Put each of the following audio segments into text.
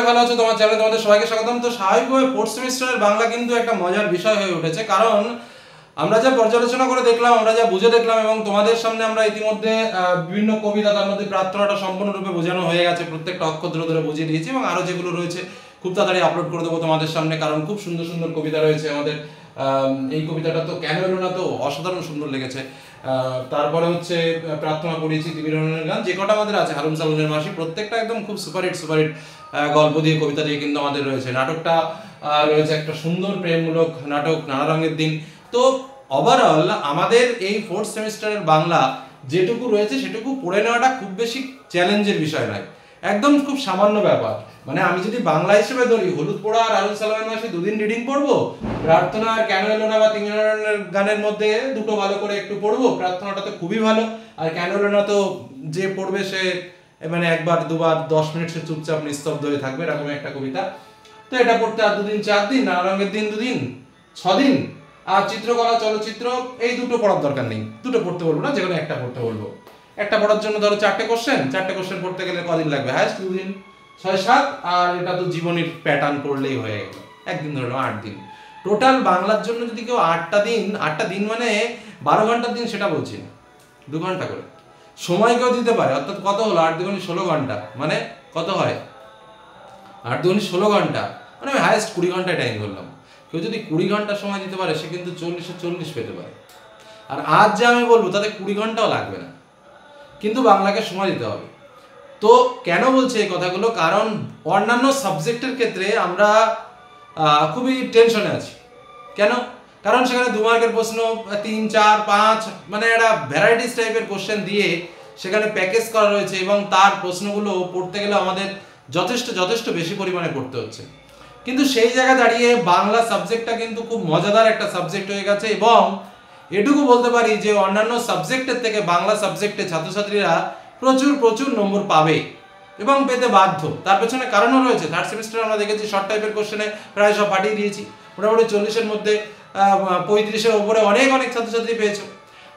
ভালো আছো? তোমার চ্যানেলে তোমাদের সবাইকে স্বাগতম। তো স্বাভাবিকভাবে ফোর্থ সেমিস্টারের বাংলা কিন্তু একটা মজার বিষয় হয়ে উঠেছে, কারণ আমরা যা পর্যালোচনা করে দেখলাম, আমরা যা বুঝে দেখলাম, এবং তোমাদের সামনে আমরা ইতিমধ্যে বিভিন্ন কবিতা, তার মধ্যে প্রার্থনাটা সম্পূর্ণরূপে বোঝানো হয়ে গেছে, প্রত্যেকটা অক্ষর ধরে ধরে বুঝিয়ে দিয়েছি, এবং আরও যেগুলো রয়েছে খুব তাড়াতাড়ি আপলোড করে দেবো তোমাদের সামনে, কারণ খুব সুন্দর সুন্দর কবিতা রয়েছে আমাদের। এই কবিতাটা তো কেন এলো না, তো অসাধারণ সুন্দর লেগেছে। তারপরে হচ্ছে প্রার্থনা পড়িয়েছি, তিমির রহমানের গান, যে কটা আমাদের আছে, হারুন সালুনের মাসি, প্রত্যেকটা একদম খুব সুপারহিট গল্প দিয়ে, কবিতা দিয়ে কিন্তু আমাদের রয়েছে। নাটকটা রয়েছে একটা সুন্দর প্রেমমূলক নাটক, নানা রঙের দিন। তো ওভারঅল আমাদের এই ফোর্থ সেমিস্টারের বাংলা যেটুকু রয়েছে সেটুকু পড়ে নেওয়াটা খুব বেশি চ্যালেঞ্জের বিষয় নয়, একদম খুব সামান্য ব্যাপার। মানে আমি যদি বাংলা হিসেবে ধরি, হলুদ পোড়া আর হারুন সালুনের মাসি দুদিন রিডিং পড়বো, প্রার্থনা আর কেন এলো না বা তিমির রহমানের গানের মধ্যে দুটো ভালো করে একটু পড়বো। প্রার্থনাটা তো খুবই ভালো, আর কেন এলো না তো যে পড়বে সে মানে একবার দুবার 10 মিনিট সে চুপচাপ নিস্তব্ধ হয়ে থাকবে, এরকম একটা কবিতা। তো এটা পড়তে আর 2 দিন 4 দিন, নানা রঙের দিন 2 দিন 6 দিন, আর চিত্রকলা চলচ্চিত্র এই দুটো পড়ার দরকার নেই, দুটো পড়তে বলবো না, যেকোনো একটা পড়তে বলবো। একটা পড়ার জন্য ধরো 4টে কোশ্চেন পড়তে গেলে কদিন লাগবে? হায়েস্ট 2 দিন, 6-7, আর এটা তো জীবনের প্যাটার্ন পড়লেই হয়ে গেল, একদিন ধরে 8 দিন। টোটাল বাংলার জন্য যদি কেউ 8টা দিন মানে 12 ঘন্টার দিন, সেটা বলছি না, 2 ঘন্টা করে সময় কেউ দিতে পারে, অর্থাৎ কত হলো 8 দুগুণে 16 ঘন্টা, মানে কত হয় 8 দুগুণে 16 ঘন্টা, মানে আমি হায়েস্ট 20 ঘন্টায় টাইম ধরলাম। কেউ যদি 20 ঘন্টা সময় দিতে পারে, সে কিন্তু 40-40 পেতে পারে। আর আজ যে আমি বলবো তাতে 20 ঘন্টাও লাগবে না, কিন্তু বাংলাকে সময় দিতে হবে। তো কেন বলছি এই কথাগুলো? কারণ অন্যান্য সাবজেক্টের ক্ষেত্রে আমরা খুবই টেনশনে আছি। কেন? কারণ সেখানে 2 মার্কের প্রশ্ন 3, 4, 5, মানে একটা ভ্যারাইটিস টাইপের কোশ্চেন দিয়ে সেখানে প্যাকেজ করা রয়েছে, এবং তার প্রশ্নগুলো পড়তে গেলে আমাদের যথেষ্ট বেশি পরিমাণে পড়তে হচ্ছে। কিন্তু সেই জায়গায় দাঁড়িয়ে বাংলা সাবজেক্টটা কিন্তু খুব মজাদার একটা সাবজেক্ট হয়ে গেছে, এবং এটুকু বলতে পারি যে অন্যান্য সাবজেক্টের থেকে বাংলা সাবজেক্টে ছাত্রছাত্রীরা প্রচুর নম্বর পাবে এবং পেতে বাধ্য। তার পেছনে কারণও রয়েছে। থার্ড সেমিস্টারে আমরা দেখেছি শর্ট টাইপের কোশ্চেনে প্রায় সব পাঠিয়ে দিয়েছি, মোটামুটি 40-এর মধ্যে 35-এর উপরে অনেক ছাত্রছাত্রী পেয়েছে।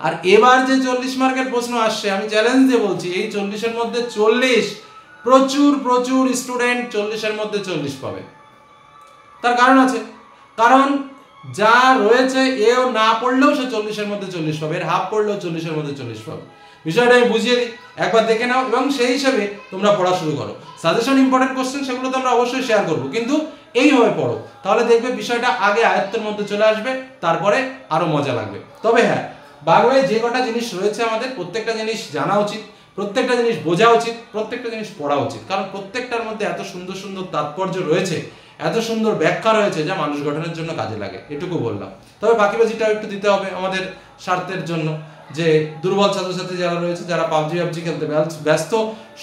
আর এবার যে 40 মার্কের প্রশ্ন আসছে, আমি চ্যালেঞ্জ দিয়ে বলছি, এই 40-এর মধ্যে 40 প্রচুর স্টুডেন্ট 40-এর মধ্যে 40 পাবে। তার কারণ আছে, কারণ যা রয়েছে এও না পড়লেও সে 40-এর মধ্যে 40 পাবে, এর হাফ পড়লেও 40-এর মধ্যে 40 পাবে। বিষয়টা আমি বুঝিয়ে দিই, একবার দেখে নাও, এবং সেই হিসেবে তোমরা পড়া শুরু করো। সাজেশন ইম্পর্টেন্ট কোশ্চেন সেগুলো তো আমরা অবশ্যই শেয়ার করবো, কিন্তু এইভাবে পড়ো, তাহলে দেখবে বিষয়টা আগে আয়ত্তের মধ্যে চলে আসবে, তারপরে আরো মজা লাগবে। তবে হ্যাঁ, বাংলায় যে কটা জিনিস রয়েছে আমাদের প্রত্যেকটা জিনিস জানা উচিত, প্রত্যেকটা জিনিস বোঝা উচিত, প্রত্যেকটা জিনিস পড়া উচিত, কারণ প্রত্যেকটার মধ্যে এত সুন্দর তাৎপর্য রয়েছে, এত সুন্দর ব্যাখ্যা রয়েছে, যা মানুষ গঠনের জন্য কাজে লাগে। এটুকু বললাম। তবে বাকিবাজিটাও একটু দিতে হবে আমাদের স্বার্থের জন্য, যে দুর্বল ছাত্রছাত্রী যারা রয়েছে, যারা পাবজি খেলতে ব্যস্ত,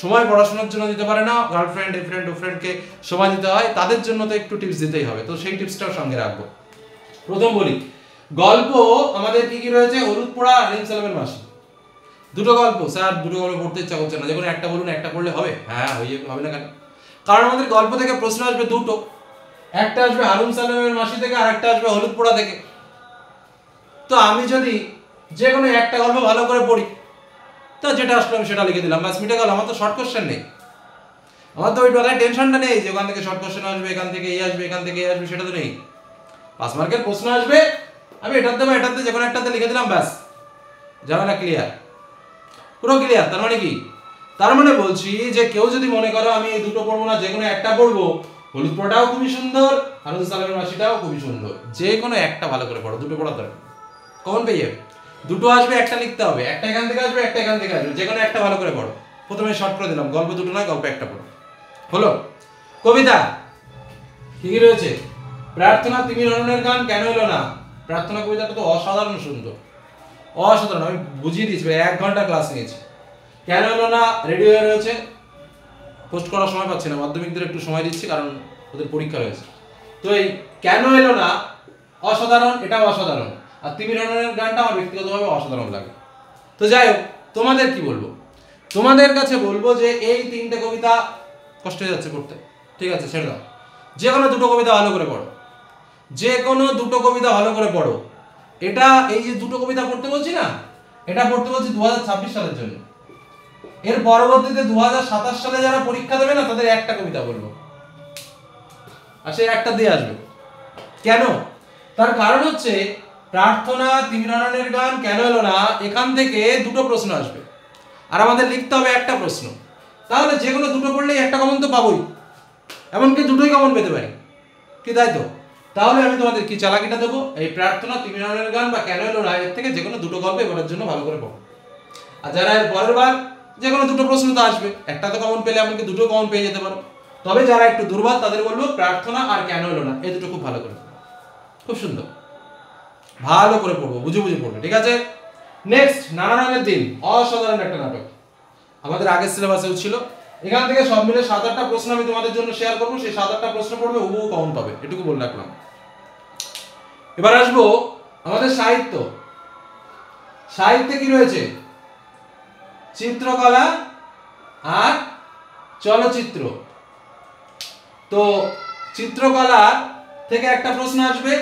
সময় পড়াশোনার জন্য দিতে পারে না, গার্লফ্রেন্ড ফ্রেন্ডকে সময় দিতে হয়, তাদের জন্য তো একটু টিপস দিতেই হবে। তো সেই টিপসটাও সঙ্গে রাখবো। প্রথম বলি, গল্প আমাদের কি রয়েছে? হলুদ পোড়া আর হারুন সালুনের মাসি, দুটো গল্প। স্যার দুটো গল্প পড়তে ইচ্ছা করছে না, যে কোনো একটা বলুন, একটা পড়লে হবে। হ্যাঁ, হবে না কেন? কারণ আমাদের গল্প থেকে প্রশ্ন আসবে দুটো, একটা আসবে হারুন সালুনের মাসি থেকে, আর একটা আসবে হলুদ পোড়া থেকে। তো আমি যদি যে কোনো একটা গল্প ভালো করে পড়ি, তো যেটা আসলে আমি সেটা লিখে দিলাম, ব্যাস মিটে গেল। আমার তো শর্ট কোশ্চেন নেই, আমার তো ওই কথায় টেনশনটা নেই যে ওখান থেকে শর্ট কোশ্চেন আসবে, এখান থেকে এই আসবে, এখান থেকে এই আসবে, সেটা তো নেই। 5 মার্কের প্রশ্ন আসবে, আমি এটাতে বা এটাতে যে কোনো একটাতে লিখে দিলাম, ব্যাস ঝামেলা ক্লিয়ার, পুরো ক্লিয়ার। তার মানে কি? তার মানে বলছি যে কেউ যদি মনে করো আমি এই দুটো পড়বো না, যে কোনো একটা পড়বো, হলুদ পোড়াটাও খুবই সুন্দর, হারুন সালুনের মাসিটাও খুবই সুন্দর, যে কোনো একটা ভালো করে পড়ো, দুটো পড়া দরকার, কমন পেয়ে যাবে। দুটো আসবে, একটা লিখতে হবে, একটা এখান থেকে আসবে, একটা এখান থেকে আসবে, যে কোনো একটা ভালো করে পড়ো। প্রথমে শর্ট করে দিলাম, গল্প দুটো নয়, গল্প একটা পড়ো। হলো। কবিতা কি রয়েছে? প্রার্থনা, তিমির রহমানের গান, কেন এলো না। প্রার্থনা কবিতাটা তো অসাধারণ সুন্দর, অসাধারণ। আমি বুঝিয়ে দিয়েছি, 1 ঘন্টা ক্লাস নিয়েছি। কেন এলো না রেডি হয়ে রয়েছে, পোস্ট করার সময় পাচ্ছি না, মাধ্যমিকদের একটু সময় দিচ্ছি, কারণ ওদের পরীক্ষা রয়েছে। তো এই কেন এলো না অসাধারণ, এটাও অসাধারণ। আর তিমির রহমানের গানটা আমার ব্যক্তিগতভাবে অসাধারণ লাগে। তো যাই হোক, তোমাদের কি বলবো, তোমাদের কাছে বলবো যে এই 3টে কবিতা কষ্ট হয়ে যাচ্ছে পড়তে, ঠিক আছে, ছেড়ে দাও। যে কোনো দুটো কবিতা ভালো করে পড়ো, যে কোনো দুটো কবিতা ভালো করে পড়ো। এটা এই যে দুটো কবিতা পড়তে বলছি না, এটা পড়তে বলছি 2026 সালের জন্য। এর পরবর্তীতে 2027 সালে যারা পরীক্ষা দেবে না, তাদের একটা কবিতা বলবো, আর সে একটা দিয়ে আসবে। কেন? তার কারণ হচ্ছে প্রার্থনা তিমিরানের গান কেন এলো না, এখান থেকে দুটো প্রশ্ন আসবে আর আমাদের লিখতে হবে একটা প্রশ্ন। তাহলে যে কোনো দুটো পড়লেই একটা কমন তো পাবোই, এমনকি দুটোই কমন পেতে পারি, কি তাই তো? তাহলে আমি তোমাদের কি চালাকিটা দেবো, এই প্রার্থনা তিমিরানের গান বা কেন এলো না এর থেকে যে কোনো দুটো গল্প এবারের জন্য ভালো করে পড়ো। আর যারা এর পরের বার যে কোনো দুটো প্রশ্ন তো আসবে, একটা তো কমন পেলে এমনকি দুটো কমন পেয়ে যেতে পারো। তবে যারা একটু দুর্বল তাদের বলবো প্রার্থনা আর কেন এলো না এই দুটো খুব ভালো করে, খুব সুন্দর ভালো করে পড়বো, বুঝে বুঝে পড়বে, ঠিক আছে? নেক্সট, নানা রঙের দিন, অসাধারণ একটা নাটক, আমাদের আগের সিলেবাসেও ছিল। এখান থেকে সব মিলে 7-8টা প্রশ্ন আমি তোমাদের জন্য শেয়ার করবো, সেই 7-8টা প্রশ্ন পড়বে, হুবহু কমন পাবে, এটুকু বলে রাখলাম। এবার আসবো আমাদের সাহিত্য। সাহিত্যে কি রয়েছে? চিত্রকলা আর চলচ্চিত্র। তো চিত্রকলা থেকে একটা প্রশ্ন আসবে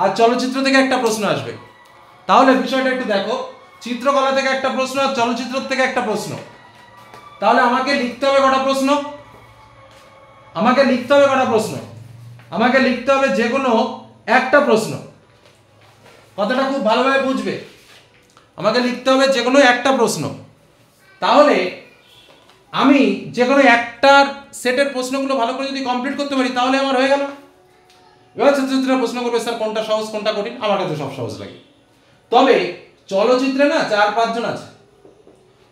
আর চলচ্চিত্র থেকে একটা প্রশ্ন আসবে। তাহলে বিষয়টা একটু দেখো, চিত্রকলা থেকে একটা প্রশ্ন আর চলচ্চিত্র থেকে একটা প্রশ্ন। তাহলে আমাকে লিখতে হবে কটা প্রশ্ন? আমাকে লিখতে হবে কটা প্রশ্ন? আমাকে লিখতে হবে যে কোনো একটা প্রশ্ন। কথাটা খুব ভালোভাবে বুঝবে, আমাকে লিখতে হবে যে কোনো একটা প্রশ্ন। তাহলে আমি যে কোনো একটার সেটের প্রশ্নগুলো ভালো করে যদি কমপ্লিট করতে পারি তাহলে আমার হয়ে গেল। এবার ছাত্রছাত্রীরা প্রশ্ন করবে স্যার কোনটা সহজ কোনটা কঠিন, আমার কাছে সব সহজ লাগে। তবে চলচ্চিত্রে না 4-5 জন আছে,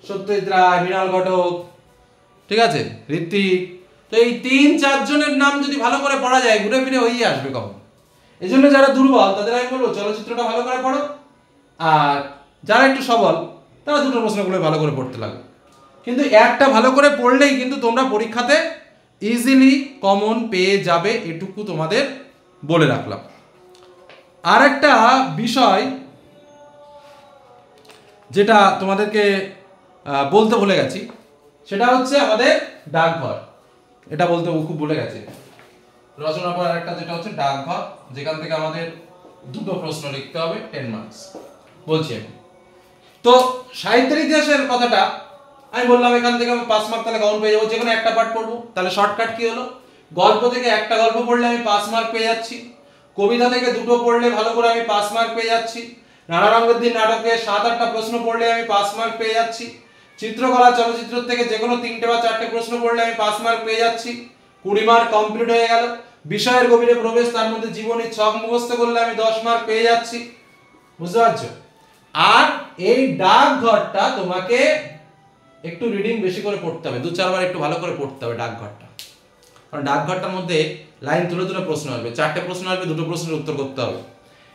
সত্যজিৎ রায়, মৃণাল ঘটক, ঠিক আছে, ঋত্বিক। তো এই 3-4 জনের নাম যদি ভালো করে পড়া যায় ঘুরে ফিরে হয়েই আসবে কখন। এই জন্য যারা দুর্বল তাদের আমি বলবো চলচ্চিত্রটা ভালো করে পড়ো, আর যারা একটু সবল তারা দুটো প্রশ্নগুলো ভালো করে পড়তে লাগে। কিন্তু একটা ভালো করে পড়লেই কিন্তু তোমরা পরীক্ষাতে ইজিলি কমন পেয়ে যাবে, এটুকু তোমাদের বলে রাখলাম। আর একটা বিষয় যেটা তোমাদেরকে বলতে ভুলে গেছি, সেটা হচ্ছে আমাদের ডাকঘর। এটা বলতে খুব ভুলে গেছি, রচনা পড়ার একটা যেটা হচ্ছে ডাকঘর, যেখান থেকে আমাদের দুটো প্রশ্ন লিখতে হবে 10 মার্কস বলছি আমি। তো সাহিত্যের ইতিহাসের কথাটা আমি বললাম, এখান থেকে আমি 5 মার্ক তাহলে কমন পেয়ে যাবো, যে কোনো একটা পার্ট পড়বো। তাহলে শর্টকাট কি হলো, গল্প থেকে একটা গল্প পড়লে আমি 5 মার্ক পেয়ে যাচ্ছি, কবিতা থেকে দুটো পড়লে ভালো করে আমি 5 মার্ক পেয়ে যাচ্ছি, নানা রঙের দিন নাটকে 7-8টা প্রশ্ন পড়লে আমি 5 মার্ক পেয়ে যাচ্ছি, চিত্রকলা চলচ্চিত্র থেকে যে কোনো 3টে বা 4টে প্রশ্ন পড়লে আমি 5 মার্ক পেয়ে যাচ্ছি, 20 মার্ক কমপ্লিট হয়ে গেল। বিষয়ের গভীরে প্রবেশ, তার মধ্যে জীবনী ছক মুখস্থ করলে আমি 10 মার্ক পেয়ে যাচ্ছি, বুঝতে পারছো? আর এই ডাকঘরটা তোমাকে একটু রিডিং বেশি করে পড়তে হবে, 2-4 বার একটু ভালো করে পড়তে হবে ডাকঘরটা, কারণ ডাকঘরটার মধ্যে লাইন তুলে তুলে প্রশ্ন আসবে, 4টে প্রশ্ন আসবে, 2টো প্রশ্নের উত্তর করতে হবে।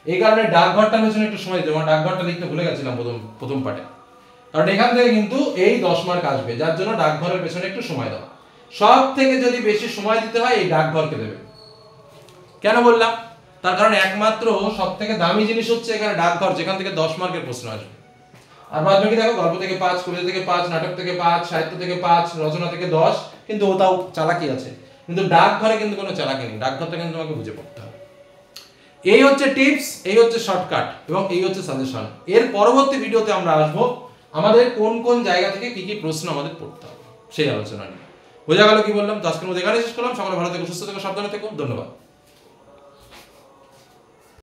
এই কারণে ডাকঘরটার পেছনে একটু সময় দিতে হবে, ডাকঘরটা লিখতে ভুলে গেছিলাম প্রথম পার্টে, কারণ এখান থেকে কিন্তু এই 10 মার্ক আসবে, যার জন্য ডাকঘরের পেছনে একটু সময় দাও। সব থেকে যদি বেশি সময় দিতে হয় এই ডাকঘরকে দেবে। কেন বললাম? তার কারণ একমাত্র সব থেকে দামি জিনিস হচ্ছে এখানে ডাকঘর, যেখান থেকে 10 মার্কের প্রশ্ন আসবে। আর বাদ বাকি দেখো, গল্প থেকে 5, কবিতা থেকে 5, নাটক থেকে 5, সাহিত্য থেকে 5, রচনা থেকে 10, কিন্তু ওটাও চালাকি আছে। কিন্তু ডাকঘরে কিন্তু কোনো চালাকি নেই, ডাকঘরটা কিন্তু তোমাকে বুঝে পড়তে হবে। এই হচ্ছে টিপস, এই হচ্ছে শর্টকাট এবং এই হচ্ছে সাজেশন। এর পরবর্তী ভিডিওতে আমরা আসবো আমাদের কোন কোন জায়গা থেকে কি কি প্রশ্ন আমাদের পড়তে হবে সেই আলোচনা নিয়ে। বোঝা গেল কি বললাম? তো আজকের মধ্যে এখানে শেষ করলাম। সকলে ভালো থেকো, সুস্থ থেকো, সাবধানে থেকো, ধন্যবাদ।